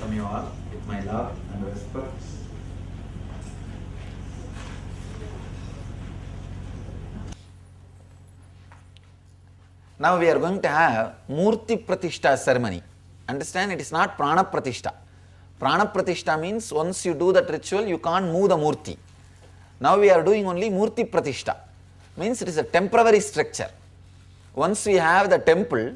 welcome you all with my love and respect. Now we are going to have Murti Pratishta ceremony. Understand, it is not Prana Pratishta. Prana Pratishta means once you do that ritual, you can't move the Murti. Now we are doing only Murti Pratishta. Means it is a temporary structure. Once we have the temple,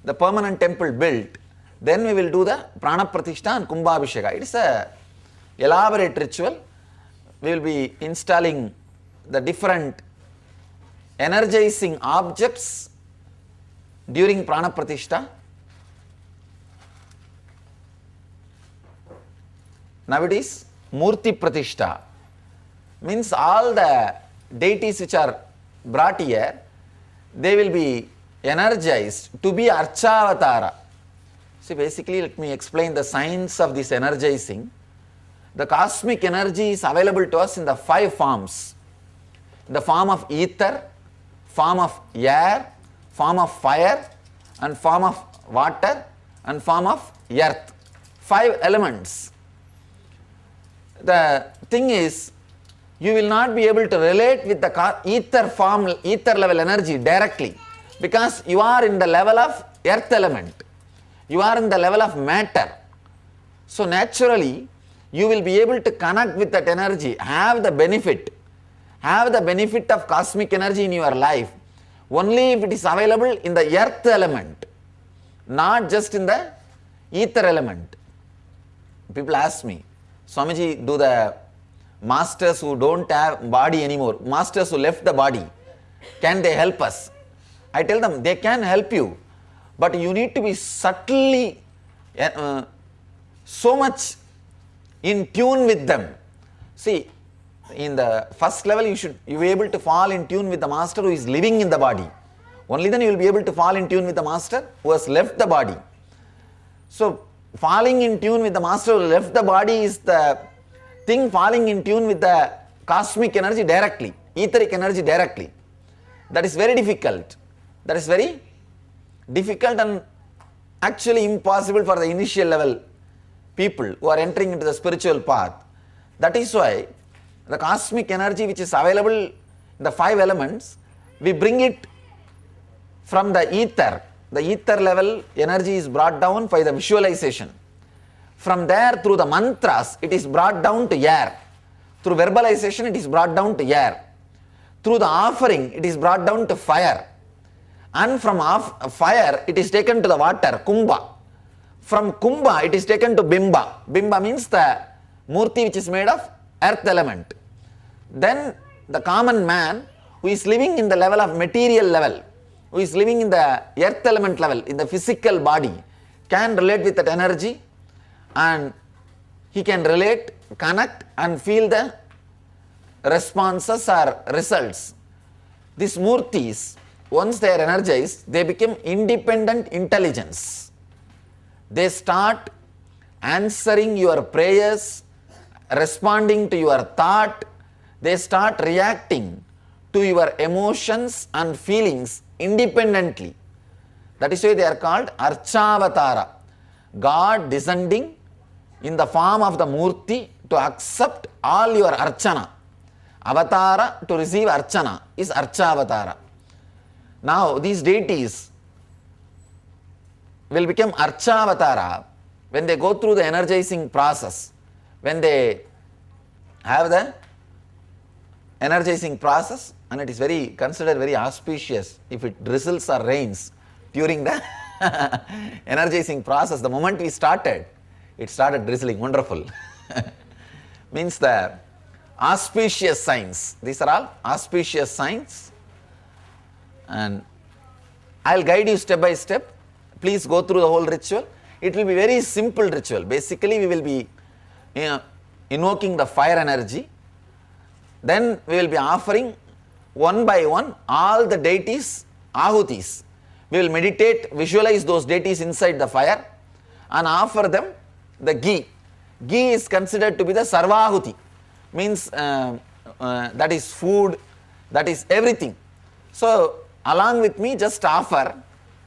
the permanent temple built, then we will do the Prana Pratishta and Kumbhabhisheka. It is a elaborate ritual. We will be installing the different energizing objects during Prana Pratishta. Now it is Murti Pratishta. Means all the deities which are brought here, they will be energized to be Archavatara. See, basically, let me explain the science of this energizing. The cosmic energy is available to us in the 5 forms. In the form of ether, form of air, form of fire, and form of water, and form of earth. 5 elements. The thing is, you will not be able to relate with the ether level energy directly, because you are in the level of earth element. You are in the level of matter. So naturally, you will be able to connect with that energy, have the benefit of cosmic energy in your life, only if it is available in the earth element, not just in the ether element. People ask me, Swamiji, do the masters who don't have body anymore, masters who left the body, can they help us? I tell them, they can help you, but you need to be subtly, so much in tune with them. See, in the first level, you will be able to fall in tune with the master who is living in the body. Only then you will be able to fall in tune with the master who has left the body. So, falling in tune with the master who left the body is the thing, falling in tune with the cosmic energy directly, etheric energy directly. That is very difficult. That is very difficult and actually impossible for the initial level people who are entering into the spiritual path. That is why the cosmic energy which is available in the 5 elements, we bring it from the ether. The ether level energy is brought down by the visualization. From there, through the mantras, it is brought down to air. Through verbalization, it is brought down to air. Through the offering, it is brought down to fire. And from fire, it is taken to the water, Kumbha. From Kumbha, it is taken to Bimba. Bimba means the Murti which is made of earth element. Then the common man who is living in the level of material level, who is living in the earth element level, in the physical body, can relate with that energy, and he can relate, connect and feel the responses or results. These Murtis, once they are energized, they become independent intelligence. They start answering your prayers, responding to your thought. They start reacting to your emotions and feelings independently. That is why they are called Archavatara. God descending in the form of the Murti to accept all your Archana. Avatara to receive Archana is Archavatara. Now these deities will become Archavatara when they go through the energizing process, when they have the energizing process, and it is considered very auspicious if it drizzles or rains during the energizing process. The moment we started, it started drizzling, wonderful. Means the auspicious signs. These are all auspicious signs, and I will guide you step by step. Please go through the whole ritual. It will be very simple ritual. Basically, we will be invoking the fire energy. Then we will be offering one by one all the deities, ahutis. We will meditate, visualize those deities inside the fire and offer them the ghee. Ghee is considered to be the sarvahuti. Means that is food, that is everything. So along with me, just offer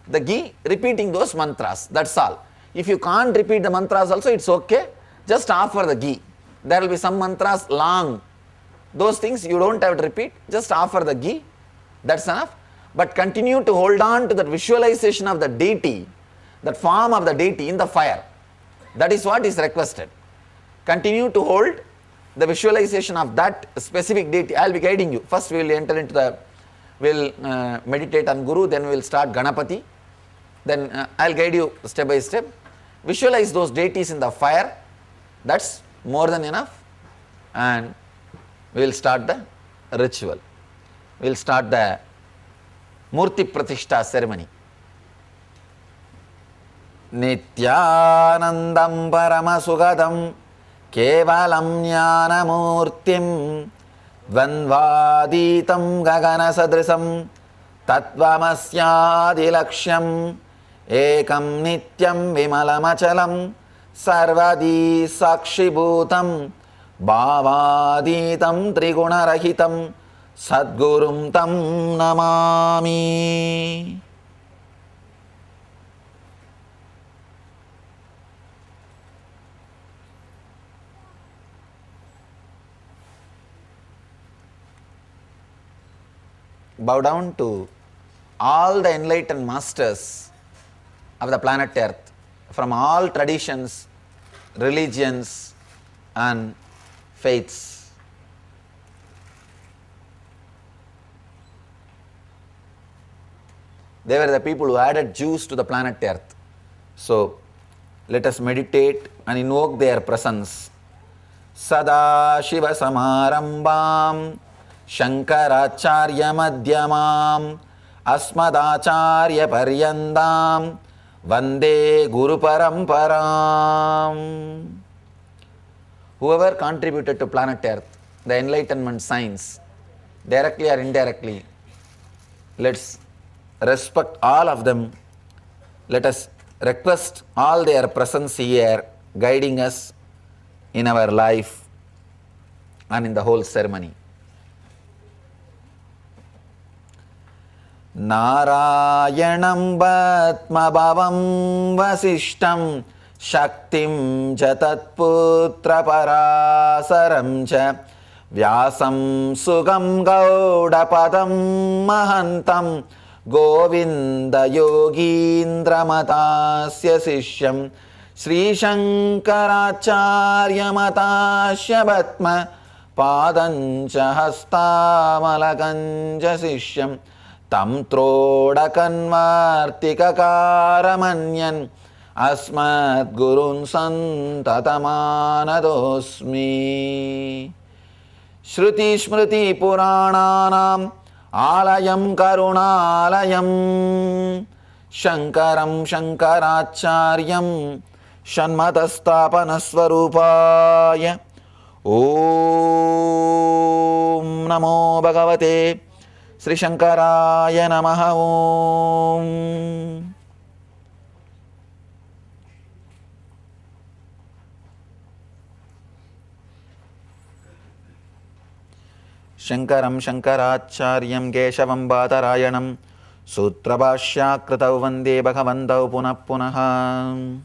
the ghee, repeating those mantras. That's all. If you can't repeat the mantras also, it's okay. Just offer the ghee. There will be some mantras long. Those things you don't have to repeat. Just offer the ghee. That's enough. But continue to hold on to that visualization of the deity, that form of the deity in the fire. That is what is requested. Continue to hold the visualization of that specific deity. I will be guiding you. First we will enter into the, we will meditate on Guru, then we will start Ganapati. Then I will guide you step by step. Visualize those deities in the fire. That's more than enough. And we will start the ritual. We will start the Murti Pratishta ceremony. Nityanandam Paramasugadam Kevalam Jnanamurtim Dvandvaditam Gagana Sadrisam Tattvamasyadilaksham Ekam Nityam Vimalamachalam Sarvadi Sakshibhutam Bhavaditam Trigunarahitam Sadgurum Tam Namami. Bow down to all the enlightened masters of the planet Earth from all traditions, religions and faiths. They were the people who added juice to the planet Earth. So let us meditate and invoke their presence. Sada Shiva Samarambam Shankaracharya Madhyamam Asmadacharya Paryandam Vande Guru Paramparam. Whoever contributed to planet Earth, the enlightenment science, directly or indirectly, let's respect all of them. Let us request all their presence here, guiding us in our life and in the whole ceremony. Narayanam Batma Bhavam Vasishtam Shaktim Jatatputra Parasaram Cha Vyasam Sugam Gaudapadam Mahantam Govinda Yogindra Matasya Sishyam Sri Shankaracharya Matasya Batma Padancha Hastamalakancha Sishyam Tam Trodakanvartikakaramanyan Asmat Gurun Santatamanadosmi. Shruti Smriti Purananam Alayam Karunalayam Shankaram Shankaracharyam Shanmatastapanasvarupaya. Om Namo Bhagavate Sri Shankaraya Namaha. Om. Shankaram Shankaracharyam Keshavam Bhatarayanam Sutrabhashyakritau Vande Bhagavantau Punah Punaha.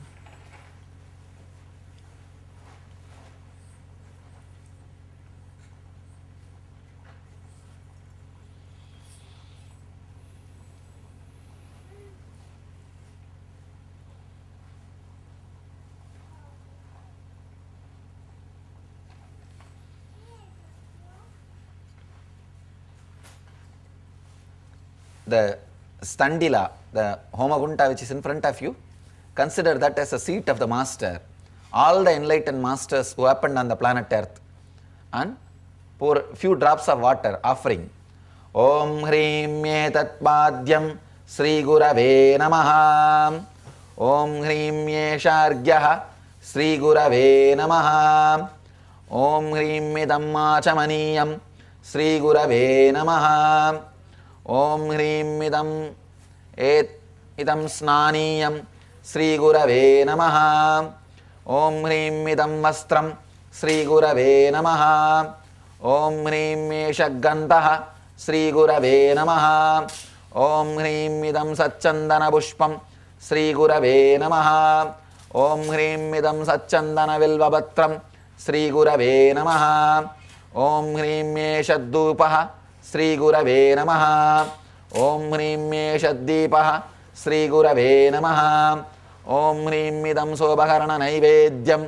The Standila, the Homagunta which is in front of you, consider that as a seat of the master. All the enlightened masters who happened on the planet Earth, and pour few drops of water offering. Om Hrim Etat Padhyam Sri Gurave Namaha. Om Hrim Yeshargyaha Sri Gurave Namaha. Om Hrim Idam Machamaniyam Sri Gurave Namaha. Om Hrim Idam Idam Snaniyam Sri Gurave Namaha. Om Hrim Idam Vastram Sri Gurave Namaha. Om Hrim Eshagantaha Sri Gurave Namaha. Om Hrim Idam Satchandana Pushpam Sri Gurave Namaha. ఓం హ్రీం ఇదం సచ్చందన విల్వపత్రం శ్రీ గురవే నమః. ఓం హ్రీం మేషద్దూపః శ్రీ గురవే నమః. ఓం హ్రీం మేషద్దీపః శ్రీ గురవే నమః. ఓం హ్రీం ఇదం శోభకరణ నైవేద్యం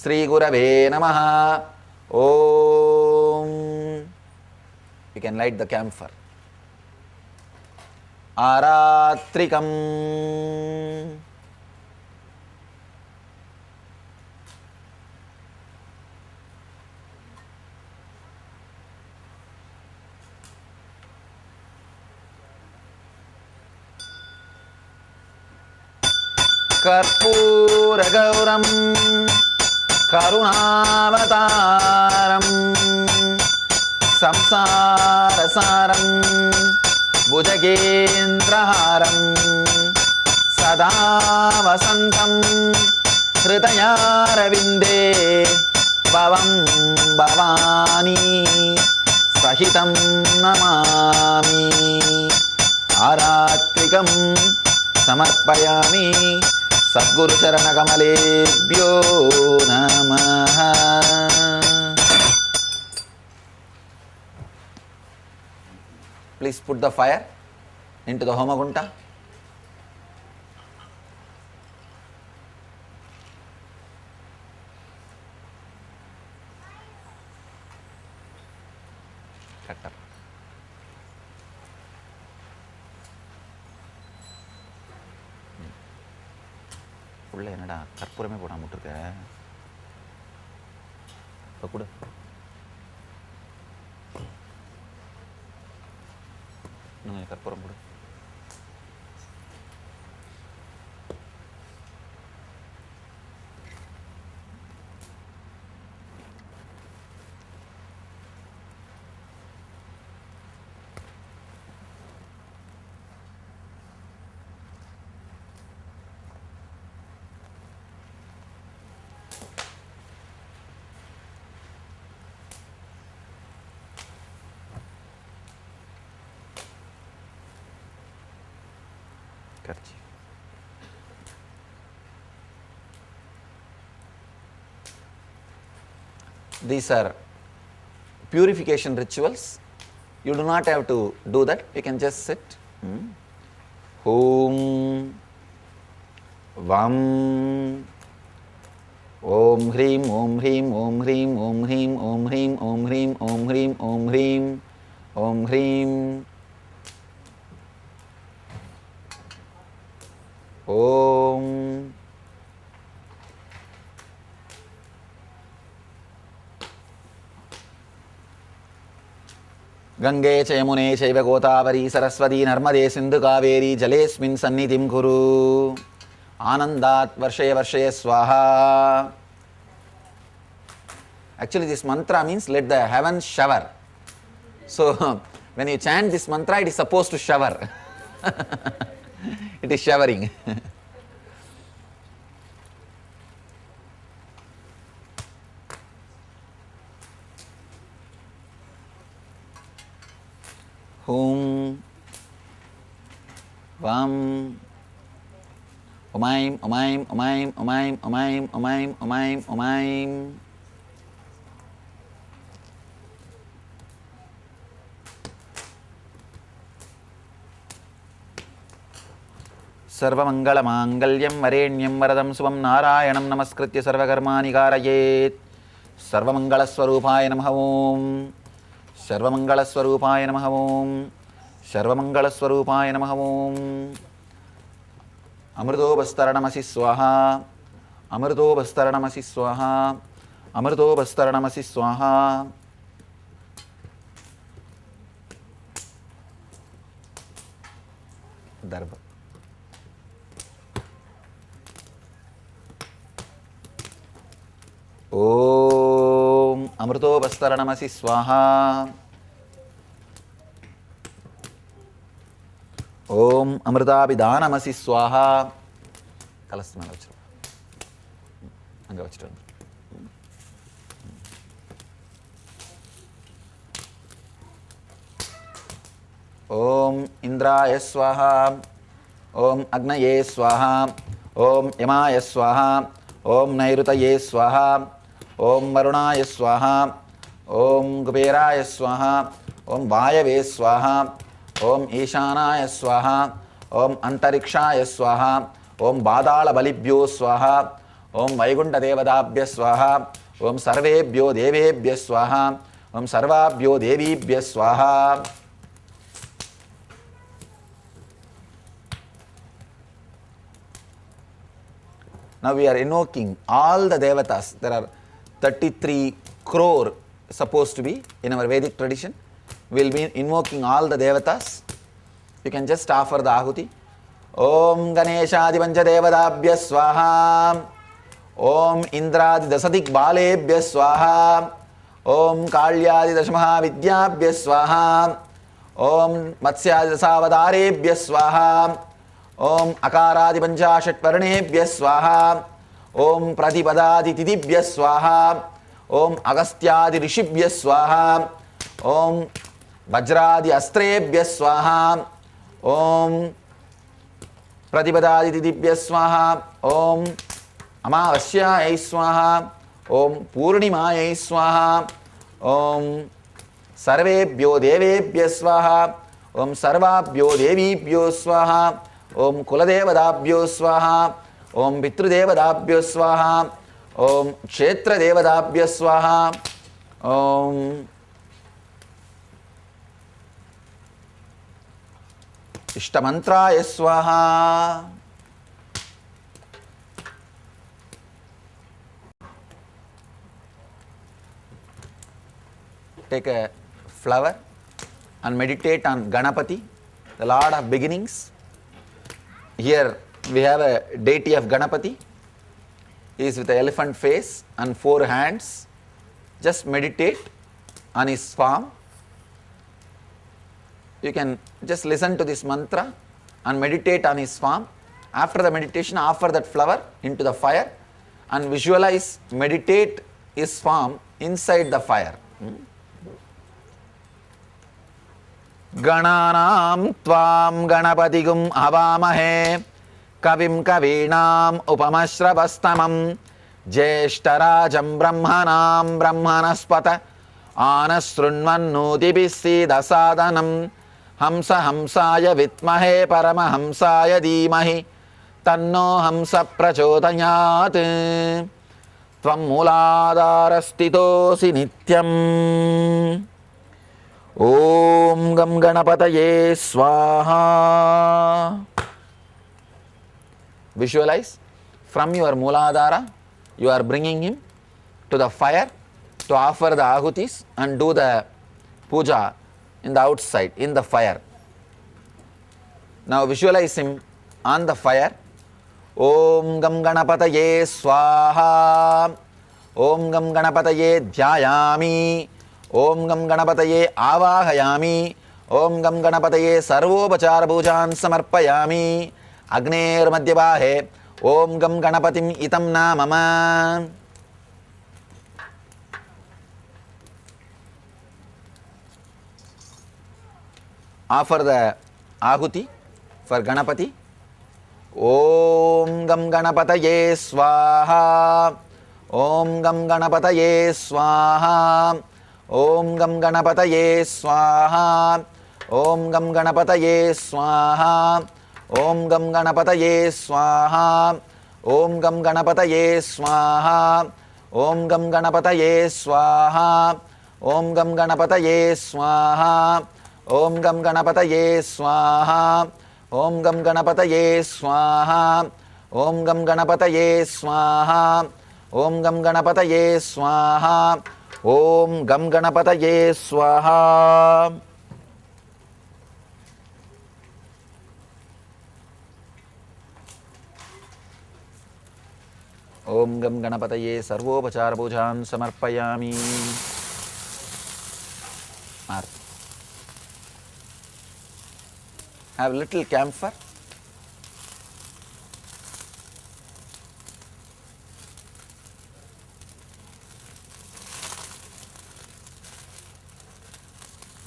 శ్రీ గురవే నమః. ఓం. You can light the camphor. ఆరాత్రికం. కర్పూరగౌరం కరుణావతారం సంసారసారం భుజగేంద్రహారం సదా వసంతం హృదయారవిందే భవం భవానీ సహితం నమామి. ఆరాత్రికం సమర్పయామి. సద్గురుచరణకమలేభ్యో నమః. Please put the fire into the homagunta. Cut up. உள்ள என்னடா கற்பூரமே போடாம விட்டுருக்க. இப்போ கொடு. இன்னும் கற்பூரம் கொடு. kerchief. These are purification rituals. You do not have to do that. You can just sit. Hum Vam Om Hrim Om Hrim Om Hrim Om Hrim Om Hrim Om Hrim Om Hrim Om Hrim Om Hrim Om. Gange च यमुने चैव गोदावरी सरस्वती नर्मदे सिंधु कावेरी जलेस्मिन् सन्निधिं कुरु. आनंदात् वर्षय वर्षय स्वाहा. Actually this mantra means let the heavens shower. So when you chant this mantra, it is supposed to shower. It is showering. Hum Vam Omaim Omaim Omaim Omaim Omaim Omaim Omaim Omaim. सर्वमंगलमांगल्यं वरेण्यं वरदं शुभं नारायणं नमस्कृत्य सर्वकर्माणि कारयेत्. सर्वमंगलस्वरूपाय नमः. ओम सर्वमंगलस्वरूपाय नमः. ओम सर्वमंगलस्वरूपाय नमः. ओम अमृतोपस्तरणमसि स्वाहा. अमृतोपस्तरणमसि स्वाहा. अमृतोपस्तरणमसि स्वाहा. दर्भ ओम अमृतोपस्तरणमसि स्वाहा. ओम अमृताभिधानमसि स्वाहा. कलश மேல வச்சிரு. அங்க வச்சிட்டு வந்து. ओम इंद्राय स्वाहा. ओम अग्नये स्वाहा. ओम यमाय स्वाहा, ओम नैऋतये स्वाहा, ओम वरुणाय स्वाहा, ओम कुबेराय स्वाहा, ओम वायवे स्वाहा, ओम ईशानाय स्वाहा, ओम अंतरिक्षाय स्वाहा, ओम बादाल बलिभ्यो स्वाहा, ओम वैकुंठ देवताभ्य स्वाहा, ओम सर्वेभ्यो देवेभ्य स्वाहा, ओम सर्वाभ्यो देवीभ्य स्वाहा. Now we are invoking all the devatas. There are 33 crore supposed to be in our Vedic tradition. We will be invoking all the devatas. You can just offer the ahuti. Om Ganeshadi Pancha Devadabhya Swaha. Om Indradi Dasadik Balebhya Swaha. Om Kalyadi Dashmaha Vidyabhya Swaha. Om Matsyadi Dasavadarebhya Swaha. ओम अकारादि पंचाशत् वर्णेभ्यः स्वाहा. ओम प्रतिपदादि तिथिभ्यः स्वाहा. ओम अगस्त्यादि ऋषिभ्यः स्वाहा. ओम वज्रादि अस्त्रेभ्यः स्वाहा. ओम प्रतिपदादि तिथिभ्यः स्वाहा. ओम अमावस्यायै स्वाहा. ओम पूर्णिमायै स्वाहा. ओम सर्वेभ्यो देवेभ्यः स्वाहा. ओम सर्वाभ्यो देवीभ्यो स्वाहा. ओम कुलदेवताभ्यो स्वाहा. ओम पितृदेवताभ्यो स्वाहा. ओम क्षेत्रदेवताभ्यो स्वाहा. ओम इष्टमंत्राय स्वाहा. Take a flower and meditate on Ganapati, the Lord of beginnings. Here we have a deity of Ganapati. He is with an elephant face and 4 hands. Just meditate on his form. You can just listen to this mantra and meditate on his form. After the meditation, offer that flower into the fire and visualize, meditate his form inside the fire. गणानां त्वां गणपतिगुं हवामहे कविं कवीनाम् उपमश्रवस्तमं ज्येष्ठराजं ब्रह्मणां ब्रह्मणस्पत आनशृण्वन्नोतिभिः सीदसादनं हंस हंसाय विद्महे परमहंसाय धीमहि तन्नो हंस प्रचोदयात्. त्वं मूलाधारस्थितोऽसि नित्यम्. ओम गम गणपतये स्वाहा. Visualize from your Mooladhara, you are bringing him to the fire to offer the ahutis and do the puja in the outside, in the fire. Now visualize him on the fire. Om gam ganapataye swaha. Om gam ganapataye dhyayami. ओम गम गणपतये आवाहयामि. ओम गम गणपतये सर्वोपचार पूजान् समर्पयामि. अग्नेर्मध्यबाहे ओम गम गणपतिम् इतं न मम. Offer the ahuti for Ganapati. Om gam ganapataye swaha. Om gam ganapataye swaha. ओम गम गणपतये स्वाहा. ओम गम गणपतये स्वाहा. ओम गम गणपतये स्वाहा. ओम गम गणपतये स्वाहा. ओम गम गणपतये स्वाहा. ओम गम गणपतये स्वाहा. ओम गम गणपतये स्वाहा. ओम गम गणपतये स्वाहा. ओम गम गणपतये स्वाहा. ओम गम गणपतये स्वाहा. ओम गम गणपतये स्वाहा. ओम गम गणपतये सर्वोपचार पूजान् समर्पयामि. Have little camphor.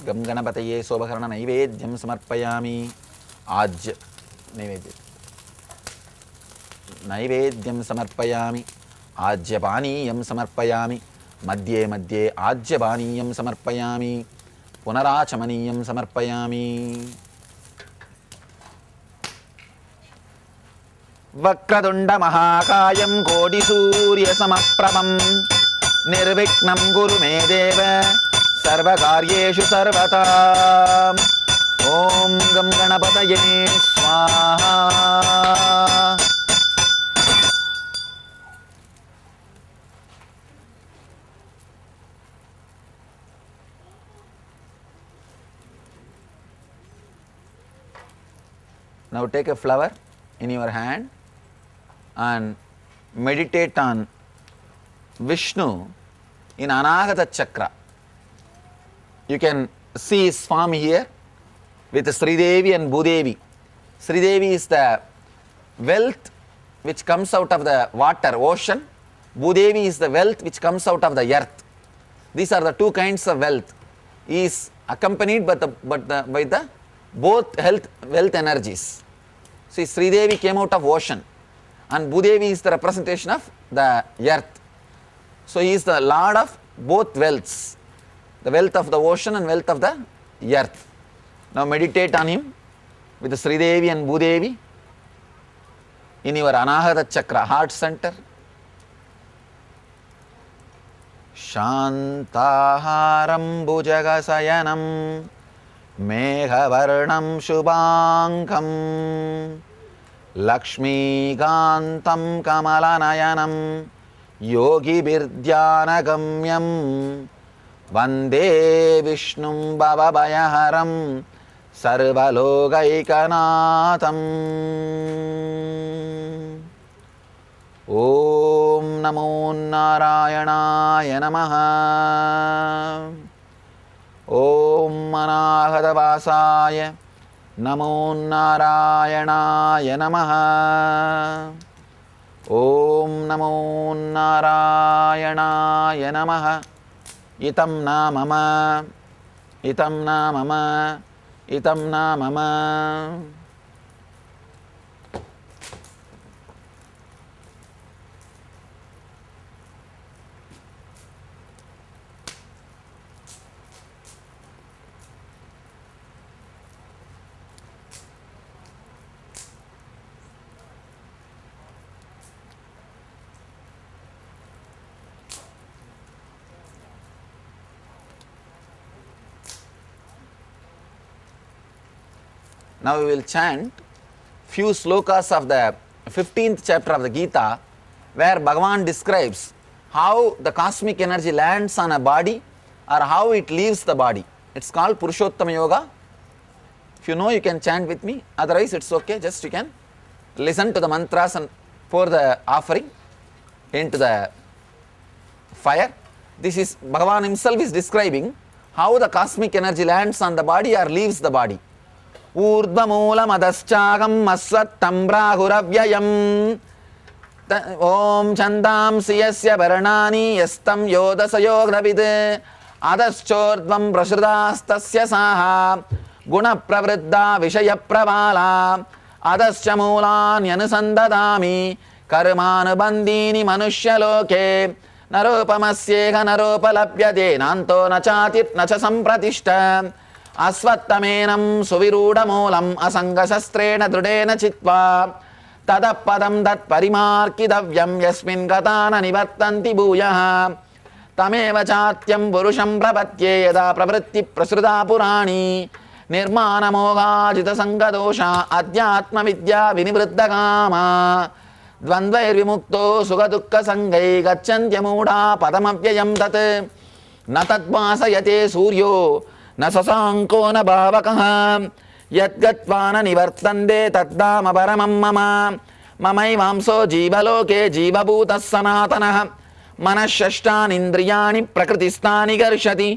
गम गणपतये शोभकर्ण नैवेद्यं समर्पयामि. आज नैवेद्य नैवेद्यं समर्पयामि आज्यपानीयं समर्पयामि मध्ये मध्ये आज्यपानीयं समर्पयामि पुनराचमनीयं समर्पयामि वक्रतुण्ड महाकायं कोटिसूर्यसमप्रभं निर्विघ्नं कुरु मे देव सर्वकार्येषु सर्वदा ॐ गं गणपतये स्वाहा Now take a flower in your hand and meditate on Vishnu in Anahata Chakra. You can see his form here with Sridevi and Bhudevi. Sridevi is the wealth which comes out of the water, ocean. Bhudevi is the wealth which comes out of the earth. These are the two kinds of wealth. He is accompanied by the both wealth energies. See, Sridevi came out of ocean and Bhudevi is the representation of the earth. So he is the lord of both wealths, the wealth of the ocean and wealth of the earth. Now meditate on him with the Sridevi and Bhudevi in your Anahata Chakra, heart center. Shantaharam Bhujagasayanam Meghavarnam Shubhankam Lakshmikantam Kamalanayanam Yogi Birdhyanagamyam Vande Vishnum Bhavabhayaharam Sarvalokaikanatham Om Namo Narayanaya Namaha Om Anahata Vasaya Namo Narayanaya Namaha Om Namo Narayanaya Namaha Itam Namama Itam Namama Itam Namama. Now we will chant few slokas of the 15th chapter of the Gita, where Bhagavan describes how the cosmic energy lands on a body or how it leaves the body. It's called Purushottama Yoga. If you know, you can chant with me, otherwise it's okay, just you can listen to the mantras and pour the offering into the fire. This is Bhagavan himself is describing how the cosmic energy lands on the body or leaves the body. Urdhvamulam adhaschagam masvattam brahuravyayam Om chandamsi yasya varnani yastam yodasayogravid adhaschordvam prashrudastasya saha guna pravriddha vishaya pravala adhascha mulani anusandadami karmanubandhini manushya naropamasyeha naropalabhyate nanto nachatit nacha sampratishta Asvattamenam suvirudamoolam asangashastrena drudena chitva tadapadam dat parimarkidavyam yasmin gatana nivattanti bhuyaha tameva chatyam purusham prapatye yada pravritti prasruta purani nirmana mogajita sangadosha adhyatma vidya vinivriddha kama dvandvair vimukto sugadukka sangai gacchantyamuda padamavyayam tat natadvasayate suryo न ससांको न भावकः यद्गत्वा न निवर्तन्ते तद्धाम परमं मम ममैवांसो जीवलोके जीवभूतः सनातनः मनःषष्ठानीन्द्रियाणि प्रकृतिस्थानि कर्षति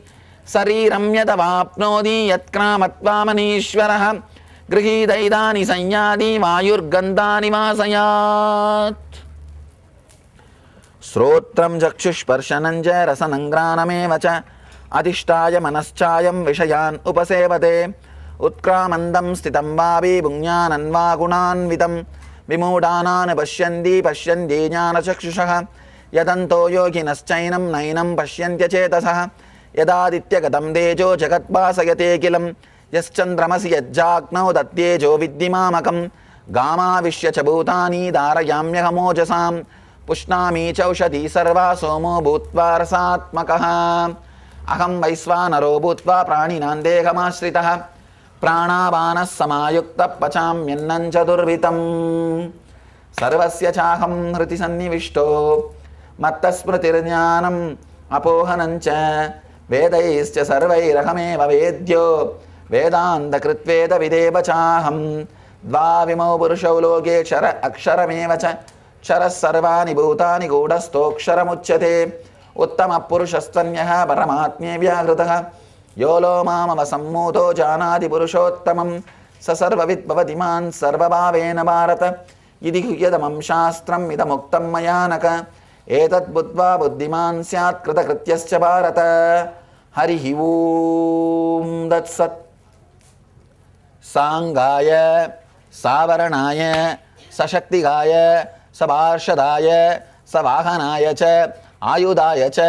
शरीरं यदवाप्नोति यत्क्रामत्वामनीश्वरः गृहीतैतानि संयाति वायुर्गन्धानि वासयात् श्रोत्रं चक्षुष्पर्शनं च रसनं घ्राणमेव च अधिष्ठाय मनश्चायं विषयान् उपसेवते उत्क्रामन्दं स्थितं वापि पुण्यानन् वा गुणान्वितं विमूढानान् पश्यन्ति पश्यन्ति ज्ञानचक्षुषः यदन्तो योगिनश्चैनं नैनं पश्यन्त्यचेतसः यदादित्यगतं तेजो जगद्भासयतेऽखिलं यश्चन्द्रमसि यज्जाग्नौ तत्तेजो विद्धिमामकं गामाविश्य च भूतानि धारयाम्यहमोजसां पुष्णामि चौषधी सर्वा सोमो भूत्वा रसात्मकः अहं वैश्वानरो भूत्वा प्राणिनां देहमाश्रितः प्राणापानः समायुक्तः पचाम्यन्नं चतुर्विधम् सर्वस्य चाहं हृदि सन्निविष्टो मत्तस्मृतिर्ज्ञानम् अपोहनं च वेदैश्च सर्वैरहमेव वेद्यो वेदान्तकृत्वेदविदेव चाहं द्वाविमौ पुरुषौ लोके क्षर अक्षरमेव च क्षरः सर्वाणि भूतानि गूढस्थोऽक्षरमुच्यते उत्तमः पुरुषस्त्वन्यः परमात्मेव्याहृतः यो लो मामवसम्मूतो जानाति पुरुषोत्तमं स सर्वविद् भवति मां सर्वभावेन भारत इति ह्यदमं शास्त्रम् इदमुक्तं मया नक एतद्बुद्ध्वा बुद्धिमान् स्यात् कृतकृत्यश्च भारत हरिः ओं तत्सत् सांगाय सावरणाय सशक्तिगाय सपार्षदाय सवाहनाय च आयुधाय च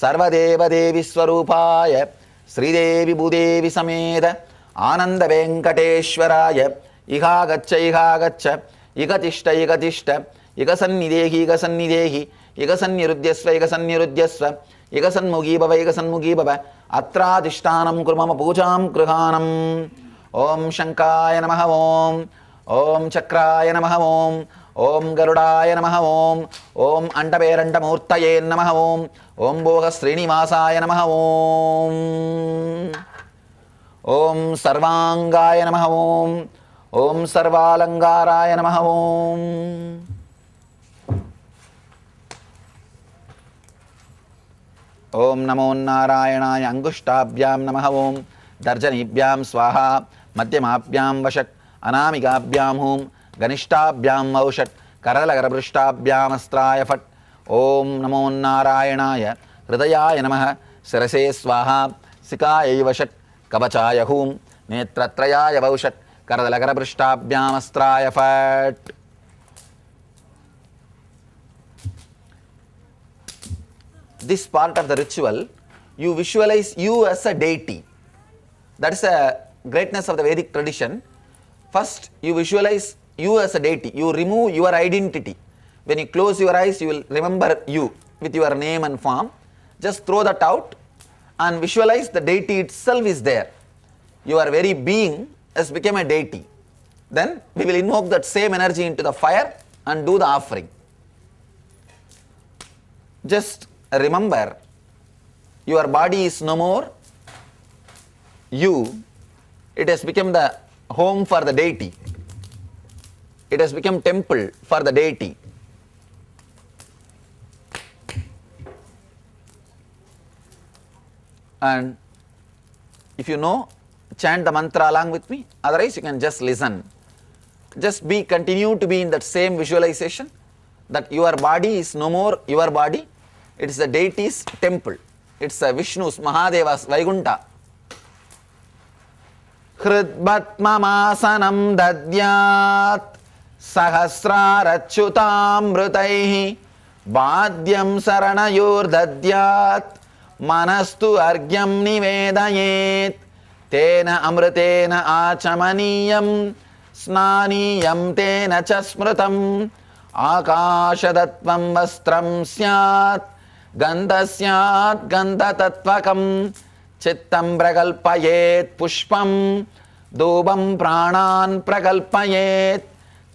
सर्वदेवदेवी स्वरूपाय श्रीदेवी भूदेवी समेत आनंद वेंकटेश्वराय इहागच्छ इगतिष्ठ इगसन्निदेहि इगसन्निरुध्यस्व इगसन्मुखी भव अत्राधिष्ठानं कुरु मम पूजां गृहाणम् ओम शंकाय नमः ओम चक्राय नमः ओम गरुडाय नमः ओम अंडपेरंडमूर्तये नमः ओम भोग श्रीनिवासाय नमः ओम सर्वांगाय नमः ओम सर्वालंकाराय नमः ओम नमो नारायणाय अंगुष्ठाभ्यां नमः दर्जनीभ्यां स्वाहा मध्यमाभ्यां वषट् अनामिकाभ्यां हूं घनिष्ठाभ्यां वौषट् करलकरपृष्ठाभ्यामस्त्राय फट् ओम नमो नारायणाय हृदयाय नमः शिरसे स्वाहा सिकायै वषट् कवचाय हूं नेत्रत्रयाय वौषट् करलकरपृष्ठाभ्यामस्त्राय फट् This part of the ritual, you visualize you as a deity. That is a greatness of the Vedic tradition. First, you visualize you as a deity. You remove your identity. When you close your eyes, you will remember you with your name and form. Just throw that out and visualize the deity itself is there. Your very being has become a deity. Then we will invoke that same energy into the fire and do the offering. Just remember, your body is no more you. It has become the home for the deity. It has become temple for the deity. And if you know, chant the mantra along with me. Otherwise, you can just listen. Just continue to be in that same visualization that your body is no more your body. It is the deity's temple. It's a Vishnu's, Mahadeva's, Vaikunta. Hridbatmamasanam dadyat sahasrarachyutamrutaihi Bhadyam saranayor dadyat manastu argyam nivedayet Tena amritena achamaniyam snaniyam tena chasmrutam Akashadatvam vastram syat Gandhasyat gandhatatvakam Chittam prakalpayet pushpam Dubam pranan prakalpayet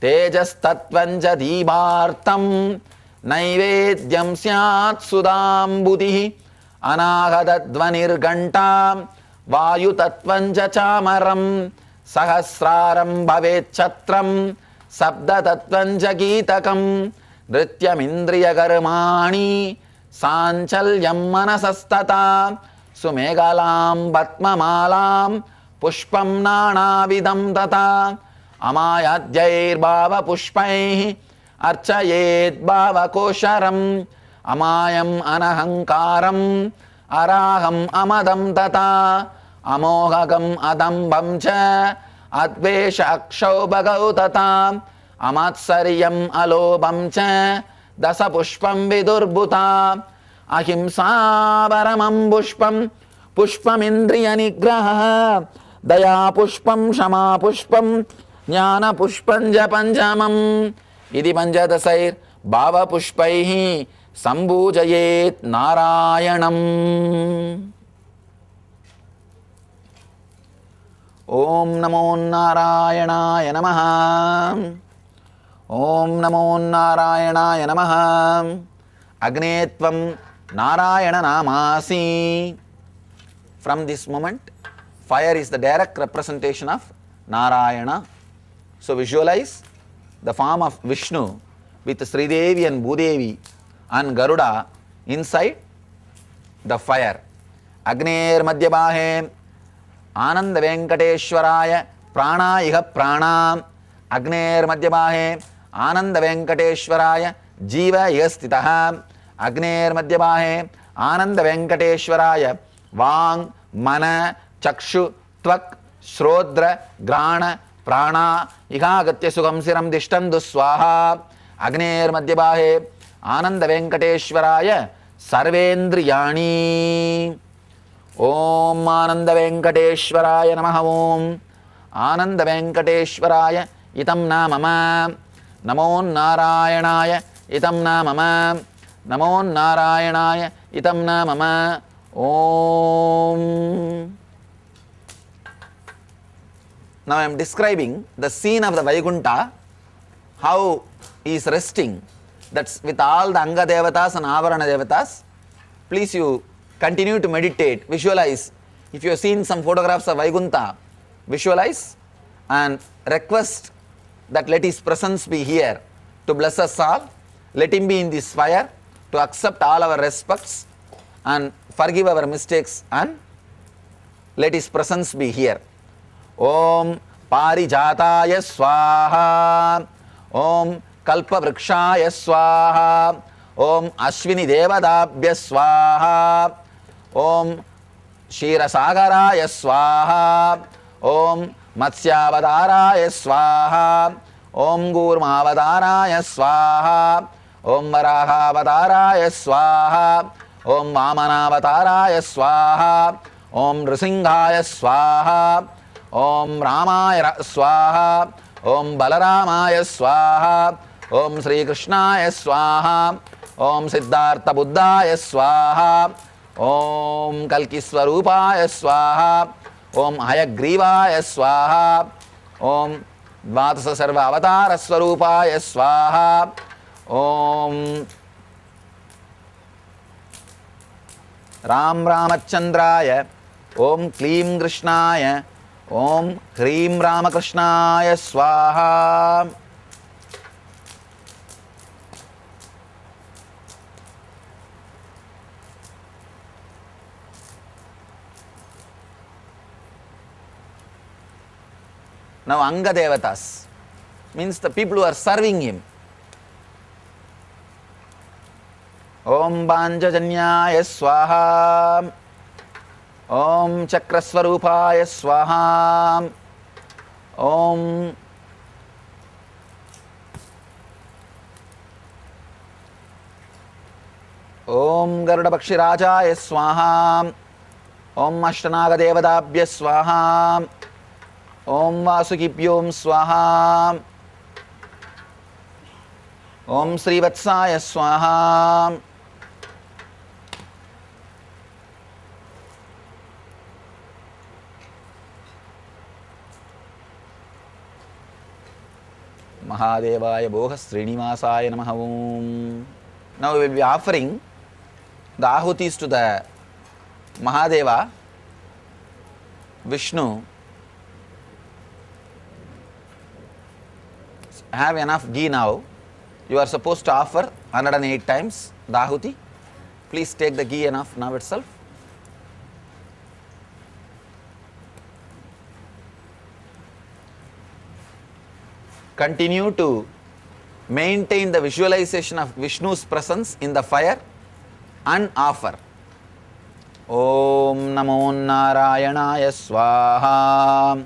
Tejas tattvanja dibhartam Naivedyam syat sudam buddhi Anahadadvanir gantam Vayu tattvanja chamaram Sahasraram bhavet chatram Sabda tattvanja geetakam Nrityam indriya karmani Sanchalyam manasastata Sumegalam batmamalam Pushpam nanavidam tata Amayadyair bhava pushpaihi Archayet bhava kosharam Amayam anahankaram Araham amadam tata Amohagam adambam cha Advesha akshau bhagau tata amatsariyam alobam cha dasa pushpam vidurbuta ahimsa paramam pushpam pushpam indriya nigraha daya pushpam shama pushpam jnana pushpam ja panjamam iti panchadasair bhava pushpaihi sambhujayet narayanam. Om namo narayanaaya namaha. Om namo narayanaaya namaha. Agnetvam narayana namasi. From this moment, fire is the direct representation of Narayana. So visualize the form of Vishnu with Sridevi and Bhudevi and Garuda inside the fire. Agner Madhyabahe Ananda Venkateshwaraya Prana Iha Pranam. Agner Madhyabahe Ananda Venkateshwaraya Jiva Yastitaha. Agner Madhyabahe Ananda Venkateshwaraya Vang Mana Chakshu Tvak Shrodra Grana Prana Iha Gatya Sugam Siram Dishtandu Swaha. Agner Madhyabahe Ananda Venkateshwaraya Sarvendriyani. Om Ananda Venkateshwaraya Namaha. Om Ananda Venkateshwaraya Itam Namama. Namo Narayanaya Itam Namama. Namo Narayanaya Itam Namama. Om. Now I am describing the scene of the Vaikuntha, how he is resting. That's with all the Anga Devatas and Avarana Devatas. Please you continue to meditate, visualize. If you have seen some photographs of Vaikuntha, visualize and request that let his presence be here to bless us all. Let him be in this fire to accept all our respects and forgive our mistakes, and let his presence be here. Om Parijataya Swaha. Om Kalpa Vrikshaya Swaha. Om Ashwini Devadabhya Swaha. Om Shirasagaraya Swaha. Om Matsyavadaraya Swaha. Om Gurmavadaraya Swaha. Om Varahavadaraya Swaha. Om Vamanavadaraya Swaha. Om Nrisinghaya Swaha. Om Ramaya Swaha. Om Balaramaya Swaha. Om Sri Krishnaya Swaha. Om Siddhartha Buddhaya Swaha. Om Kalki Swarupaya Swaha. Om Hayagrivaya Swaha. Om Dvatasa Sarva Avatara Swarupaya Swaha. Om Ram Ramachandraya. Om Klim Krishnaya. Om Hrim Ramakrishnaya Swaha. Now Anga Devatas means the people who are serving him. Om Banjajanyaya Swaha. Om Chakraswarupaya Swaha. Om Om Garudabakshirajaya Swaha. Om Ashtanaga Devadabhya Swaha. Om Vasukibhyom Swaha. Om Srivatsaya Swaha. Mahadevaya Bhoga Srinivasaya Namaha. Om. Now we will be offering the ahutis to the Mahadeva, Vishnu. Have enough ghee now. You are supposed to offer 108 times the ahuti. Please take the ghee enough now itself. Continue to maintain the visualization of Vishnu's presence in the fire and offer. Om Namo Narayanaya Swaha.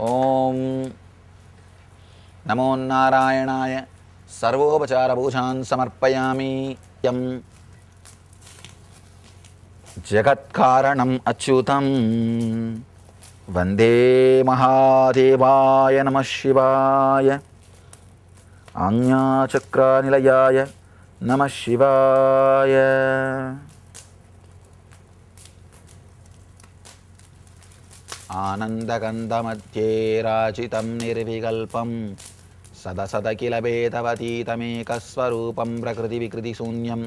ओम नमो नारायणाय सर्वोपचार पूजान् समर्पयामि। यं जगत्कारणम् अच्युतं वन्दे महादेवाय नमः शिवाय। आज्ञाचक्रानिलयाय नमः शिवाय। आनन्दगन्धमध्ये राजितं निर्विकल्पं सदसदखिलभेदवतीतमेकस्वरूपं प्रकृतिविकृतिशून्यं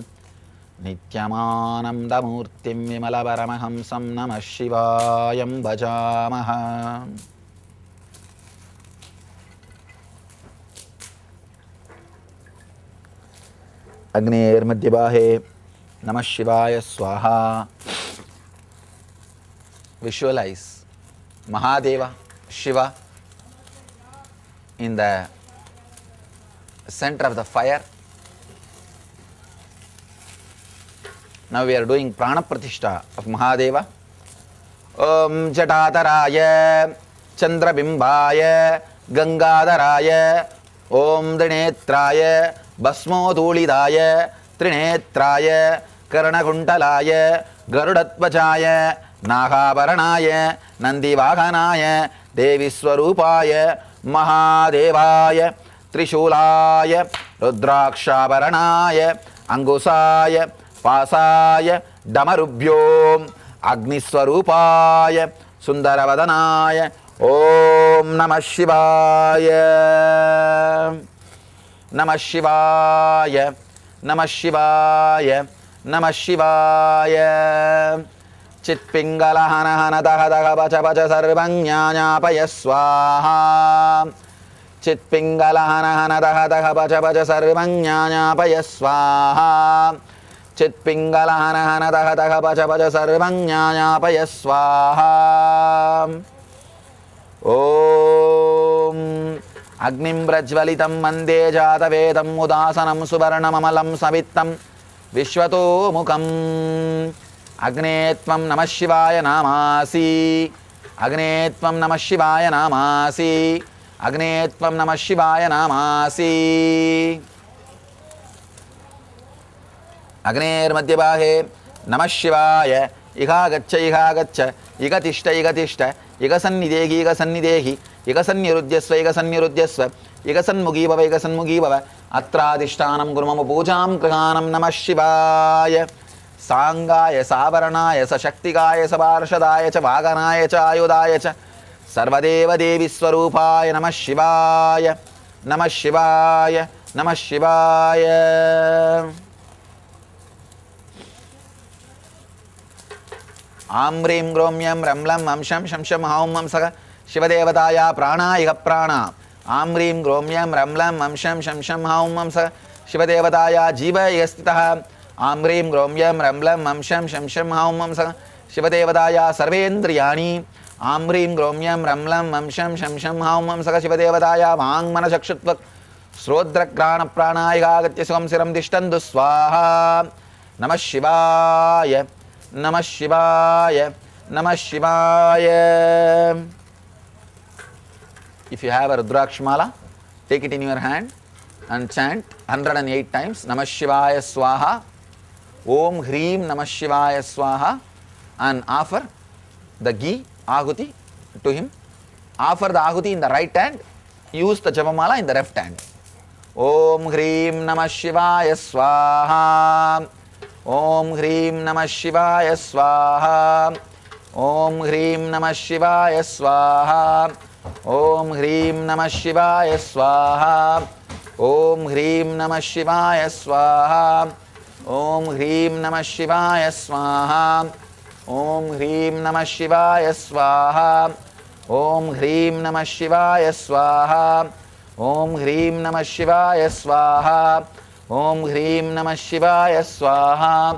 नित्यमानन्दमूर्तिं विमलपरमहंसं नमः शिवायं भजामः। अग्नेर्मध्यबाहे नमः शिवाय स्वाहा। Visualize Mahadeva, Shiva in the center of the fire. Now we are doing Prana Pratishtha of Mahadeva. Om Jatataraya Chandrabimbaya Gangadharaya Om Dinetraya Basmodulidaya Trinetraya Karanakuntalaya Garudatvajaya नागाभरणाय नंदीवाहनाय देवीस्वरूपाय महादेवाय त्रिशूलाय रुद्राक्षाभरणाय अंगुसाय पासाय डमरुभ्यो अग्निस्वरूपाय सुंदरवदनाय ओम नमः शिवाय नमः शिवाय नमः शिवाय नमः शिवाय। चित्पिंगलहन हन दह दह बच बच सर्वं ज्ञानापय स्वाहा। चित्पिंगलहन हन दह दह बच बच सर्वं ज्ञानापय स्वाहा। चित्पिंगलहन हन दह दह बच बच सर्वं ज्ञानापय स्वाहा। ओम अग्निं प्रज्वलितं वन्दे जातवेदं उदासनं सुवर्णममलं सवित्तं विश्वतोमुखम्। अग्ने त्वं नमः शिवाय नामासि। अग्ने त्वं नमः शिवाय नामासि। अग्ने त्वं नमः शिवाय नामासि। अग्नेर्मध्यभागे नमः शिवाय। इहागच्छ इहागच्छ इह तिष्ठ इह तिष्ठ इह सन्निधेहि इह सन्निधेहि इह सन्निरुध्यस्व इह सन्निरुध्यस्व इह सन्मुखी भव इह सन्मुखी भव। अत्राधिष्ठानं कुरु मम पूजां कृहानं नमः शिवाय। सांगाय सावरणाय सशक्तिकाय सपार्षदाय च वागनाय च आयुधाय च सर्वदेव देवी स्वरूपाय नमः शिवाय नमः शिवाय नमः शिवाय। आं ह्रीं ग्रोम्यं रम्लं वंशं शंशं हौं वंसः शिवदेवताया प्राणाय प्राणा। आं ह्रीं ग्रोम्यं रम्लं वंशं शंशं हौं वंसः शिवदेवताया जीव स्थितः। आं ह्रीं ग्रोम्यं रम्लं वंशं शंशं हौं वंसः शिवदेवताया सर्वेन्द्रियाणि। आं ह्रीं ग्रोम्यं रम्लं वंशं शंशं हौं वंसः शिवदेवताया वाङ्मनचक्षुत्वक् श्रोत्रघ्राणप्राणायागत्य सुखं शिरं तिष्ठन्तु स्वाहा। नमः शिवाय नमः शिवाय नमः शिवाय। If you have a Rudrakshmala, take it in your hand and chant 108 times Namah Shivaya Swaha, Om Hreem Namah Shivaya Swaha, and offer the ghee ahuti to him. Offer the ahuti in the right hand, use the Japamala in the left hand. Om Hreem Namah Shivaya Swaha, Om Hreem Namah Shivaya Swaha, Om Hreem Namah Shivaya Swaha, Om Hreem Namah Shivaya Swaha, Om Hreem Namah Shivaya Swaha, Om Hreem Namah Shivaya Swaha, Om Hreem Namah Shivaya Swaha, Om Hreem Namah Shivaya Swaha, Om Hreem Namah Shivaya Swaha, Om Hreem Namah Shivaya Swaha,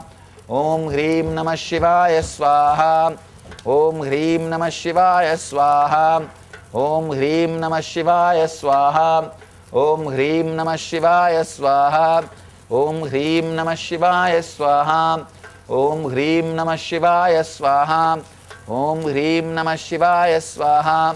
Om Hreem Namah Shivaya Swaha, Om Hreem Namah Shivaya Swaha, Om Hreem Namah Shivaya Swaha, Om Hreem Namah Shivaya Swaha, Om Hreem Namah Shivaya Swaha, Om Hreem Namah Shivaya Swaha, Om Hreem Namah Shivaya Swaha,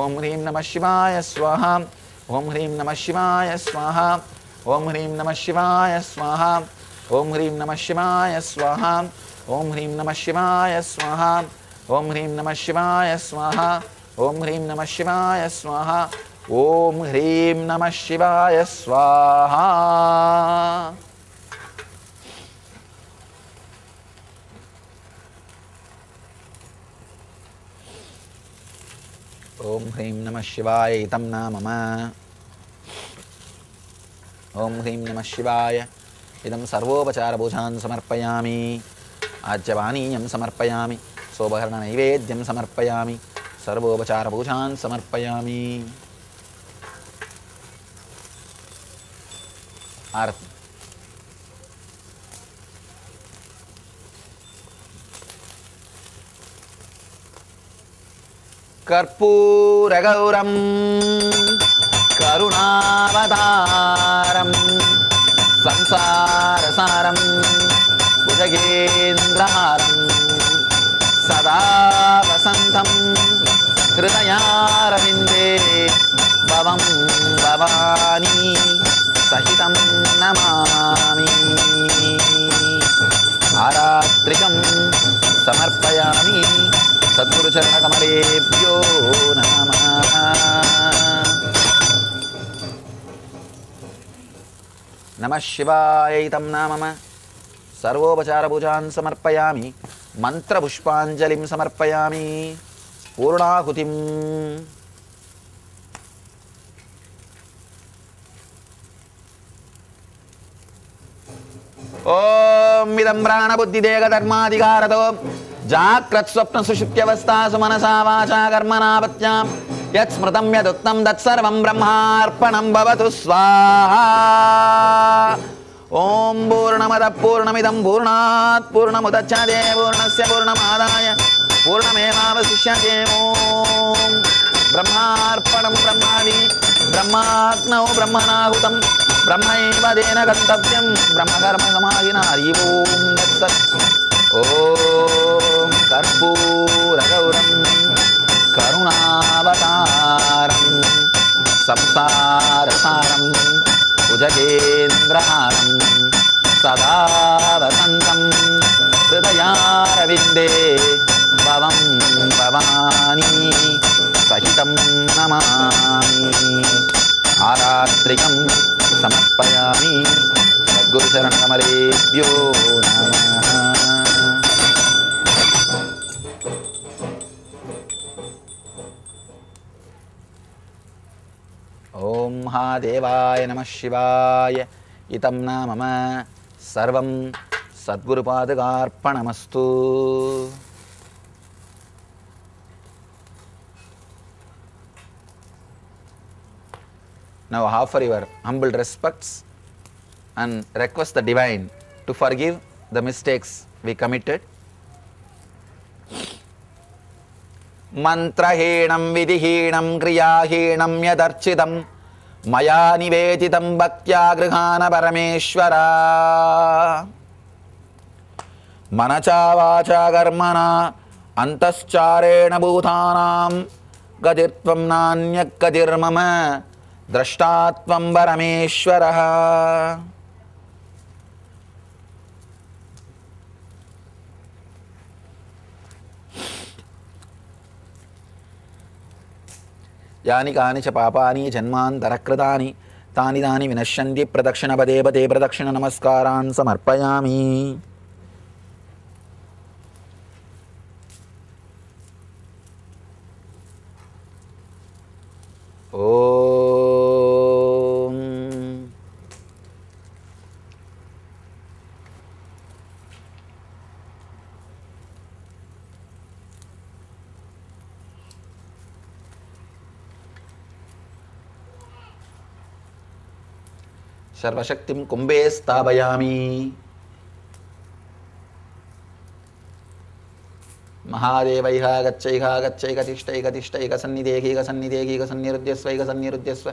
ఓం హ్రీం నమః శివాయ స్వాహ. ఓం హ్రీం నమః శివాయ స్వాహ. ఓం హ్రీం నమః శివాయ స్వాహ. ఓం హ్రీం నమః శివాయ స్వాహ. ఓం హ్రీం నమః శివాయ స్వాహ. ఓం హ్రీం నమః శివాయ స్వాహ. ఓం హ్రీం నమః శివాయ స్వాహ. ఓం హ్రీం నమః శివాయ స్వాహ. ఓం హ్రీం నమః శివాయ ఇతం నామమ. ఓం హ్రీం నమః శివాయ ఇదం సర్వోపచార పూజాన్ సమర్పయామి. ఆజ్యపానీయం సమర్పయామి. శోభకరణ నైవేద్యం సమర్పయామి. సర్వోపచార పూజాన్ సమర్పయామి. ఆరతి. కర్పూరగౌరం కరుణావతారం సంసారసారం భుజగేంద్రహారం సదా వసంతం హృదయారవిందే భవం భవానీ సహితం నమామి. ఆరాత్రికం సమర్పయామి. సద్గురుచరణకమలేభ్యో నమః. నమః శివాయ ఇతం నామమ. సర్వోపచారపూజాన్ సమర్పయామి. మంత్రపుష్పాంజలిం సమర్పయామి. పూర్ణాహుతిం. ఓం ఇదం ప్రాణబుద్ధిదేహధర్మాధికారతో జాగ్రత్ స్వప్న సుషుప్త్యవస్థాసు మనసా వాచా కర్మణాపత్యాం యత్ స్మృతం యదుక్తం తత్సర్వం బ్రహ్మార్పణం భవతు స్వాహా. ఓం పూర్ణమద పూర్ణమిదం పూర్ణాత్ పూర్ణముదచ్యతే పూర్ణస్య పూర్ణమాదాయ పూర్ణమేవావశిష్యతే. ఓం బ్రహ్మార్పణం బ్రహ్మాది బ్రహ్మాగ్నౌ బ్రహ్మణాహుతం బ్రహ్మైవ తేన గంతవ్యం బ్రహ్మకర్మ సమాధినా. హరి ఓం తత్సత్. ఓం కర్పూరగౌరం కరుణావతారం సంసారసారం భుజగేంద్రహారం సదా వసంతం హృదయారవిందే భవం భవానీ సహితం నమామి. ఆరాత్రికం సమర్పయామి. సద్గురుచరణకమలేభ్యో నమః. ఓం మహాదేవాయ నమః శివాయ ఇతం నామమ. సర్వం సద్గురుపాదకార్పణమస్తు. Now offer your humble respects and request the divine to forgive the mistakes we committed. మంత్రహీనం విధిహీనం క్రియాహీనం యదర్చితం మయా నివేదితం భక్త్యా గృహాణ పరమేశ్వర. మనచా వాచా కర్మణా అంతశ్చారేణ భూతానాం గతిర్త్వం నాన్యగతిర్మమ ద్రష్టాత్వం పరమేశ్వరః. యాని కాని చ పాపాని జన్మాంతరకృతాని తాని తాని వినశ్యంతి ప్రదక్షిణ పదే పదే ప్రదక్షిణ నమస్కారాన్ సమర్పయామి. ఓం సర్వశక్తిం కుంభే స్థాపయామి. మహాదేవైహ గచ్చైహ గచ్చైక తిష్టైక తిష్టైక సన్నిధేకైక సన్నిధేకైక సన్నిరుద్యస్వ ఇక సన్నిరుద్యస్వ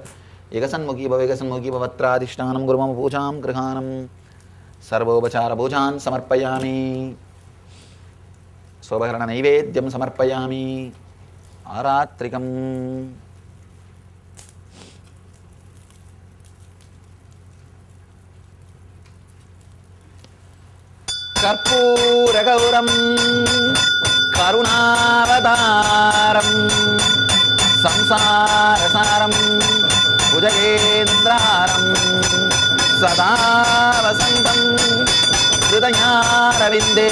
ఇక సన్ముఖీ భవ ఇక సన్ముఖీ భవత్రాధిష్టానం గురు మమ పూజాం గృహాణం. సర్వోపచార పూజాన్ సమర్పయామి. శోభకరణ నైవేద్యం సమర్పయామి. आरात्रिकम् कर्पूरगौरं करुणावतारं संसारसारं भुजगेन्द्रारं सदा वसन्तं हृदयारविन्दे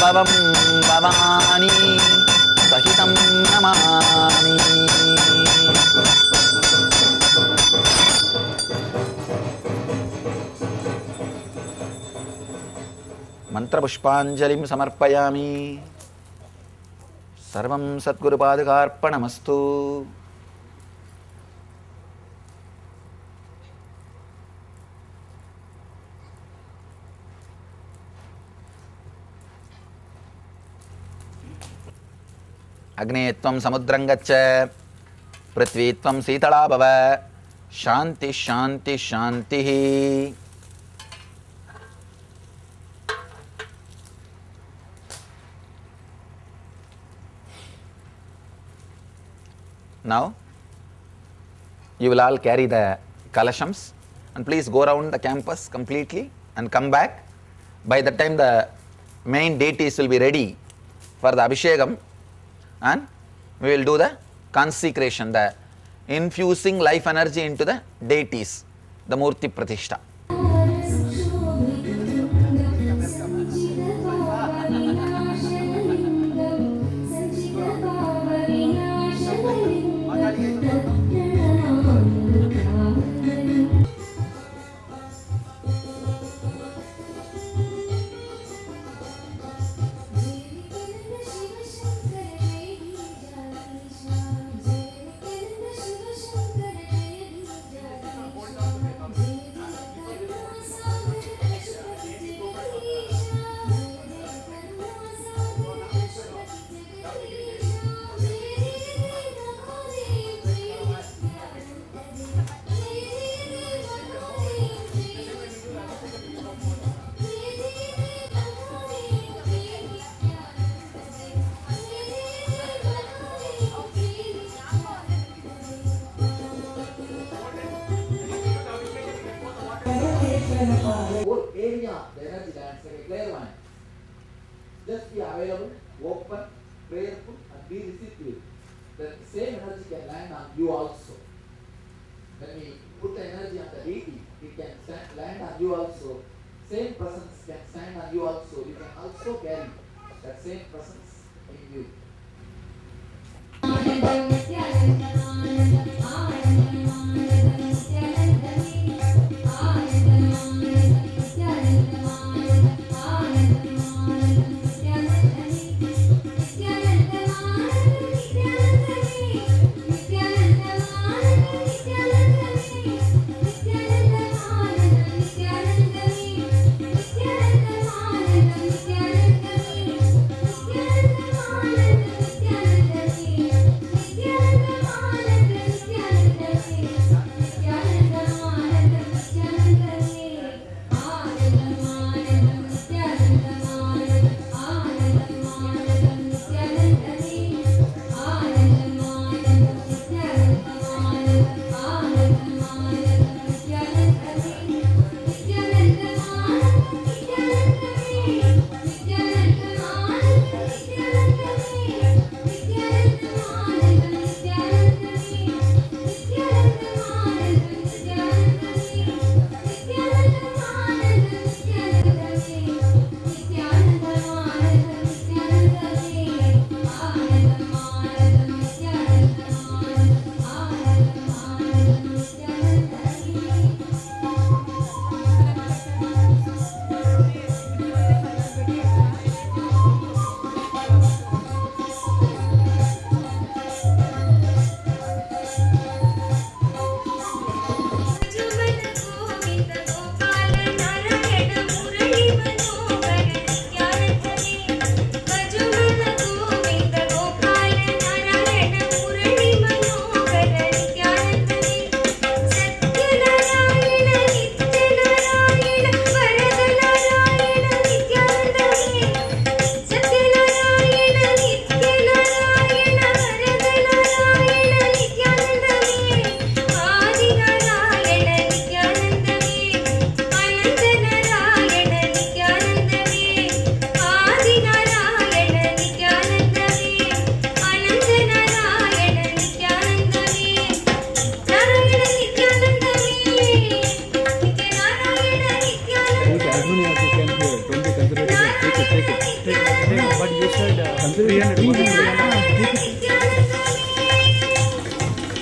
भवं भवानी सहितं नमामि। मंत्रपुष्पांजलिं समर्पयामि। सर्वं सद्गुरुपादुकार्पणमस्तु। अग्ने त्वं समुद्रं गच्छ, पृथ्वी त्वं शीतला भव, शांति शांति शांतिः। Now you will all carry the kalashams and please go around the campus completely and come back. By the time the main deities will be ready for the abhishekam, and we will do the consecration, the infusing life energy into the deities, the Murti Pratishtha. Whole area, the energy lands like a clairvoyant. Just be available, open, prayerful, and be receptive. The same energy can land on you also. When we put the energy on the deity, it can land on you also. Same presence can stand on you also. You can also carry that same presence in you. Harmony also can hear. Don't be conservative. Take it. But you said 300.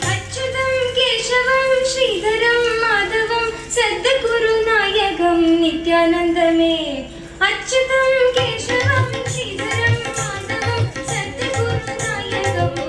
अच्युतं केशवं श्रीधरं माधवं सद्गुरुनायकं नित्यानन्दमे अच्युतं केशवं श्रीधरं माधवं सद्गुरुनायकं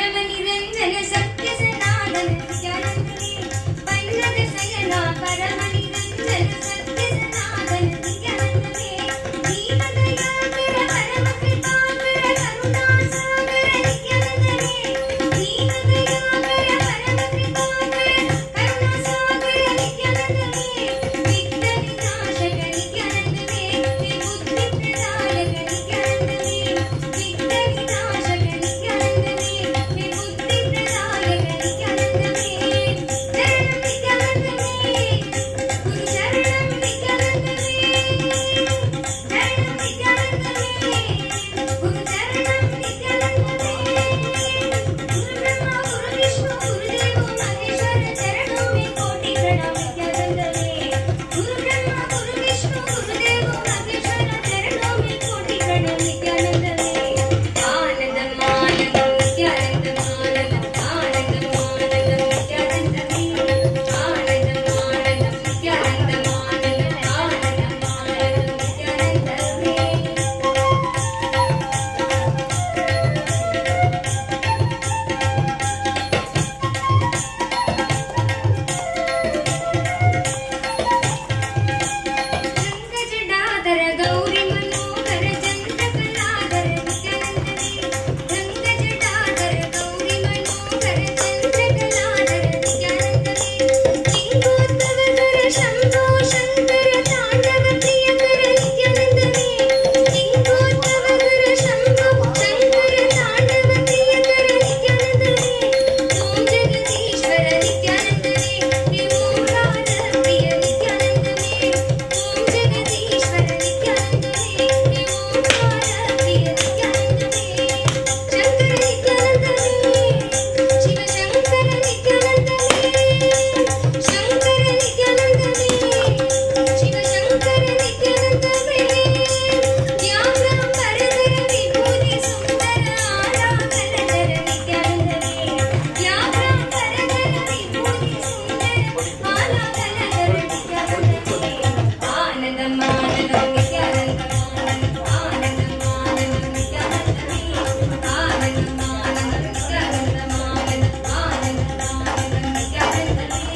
परमनिरञ्जन सत्य सनातन नित्यानन्दने पन्नग शयना परमनिरञ्जन सत्य सनातन नित्यानन्दने दीनदयाकर परम कृपाकर करुणा सागर नित्यानन्दने दीनदयाकर परम कृपाकर करुणा सागर नित्यानन्दने विघ्न विनाशक नित्यानन्दने विबुद्धि प्रदायक नित्यानन्दने विघ्न विनाशक नित्यानन्दने विबुद्धि प्रदायक नित्यानन्दने शरणं नित्यानन्दने गुरु चरणं नित्यानन्दने गुरु ब्रह्मा गुरु विष्णु गुरुदेवो महेश्वर चरणों में कोटि प्रणाम नित्यानन्दने गुरु ब्रह्मा गुरु विष्णु गुरुदेवो महेश्वर चरणों में कोटि प्रणाम नित्यानन्दने आनन्दम आनन्दम नित्यानन्दम आनन्दम आनन्दम आनन्दम नित्यानन्दने आनन्दम आनन्दम नित्यानन्दम आनन्दम आनन्दम आनन्दम नित्यानन्दने रङ्गजटाधर गौरी मनोहर चन्द्रकलाधर नित्यानन्दने रङ्गजटाधर गौरी मनोहर चन्द्रकलाधर नित्यानन्दने लिङ्गोद्भवकर शम्भो शङ्कर ताण्डव प्रियकर नित्यानन्दने लिङ्गोद्भवकर शम्भो शङ्कर ताण्डव प्रियकर नित्यानन्दने ॐ जगदीश्वर नित्यानन्दने हे ओंकार प्रिय नित्यानन्दने ॐ जगदीश्वर नित्यानन्दने हे ओंकार प्रिय नित्यानन्दने शङ्कर नित्यानन्दने शिव शङ्कर नित्यानन्दने शङ्कर नित्यानन्दने शिव शङ्कर नित्यानन्दने व्याघ्रं वरदर विभूति सुन्दर आलाकलधर नित्यानन्दने व्याघ्रं वरदर विभूति सुन्दर आलाकलधर नित्यानन्दने आनन्दम आनन्दं नित्यानन्दम आनन्दम आनन्दम आनन्दं नित्यानन्दने आनन्दम आनन्दं नित्यानन्दम आनन्दम आनन्दम आनन्दं नित्यानन्दने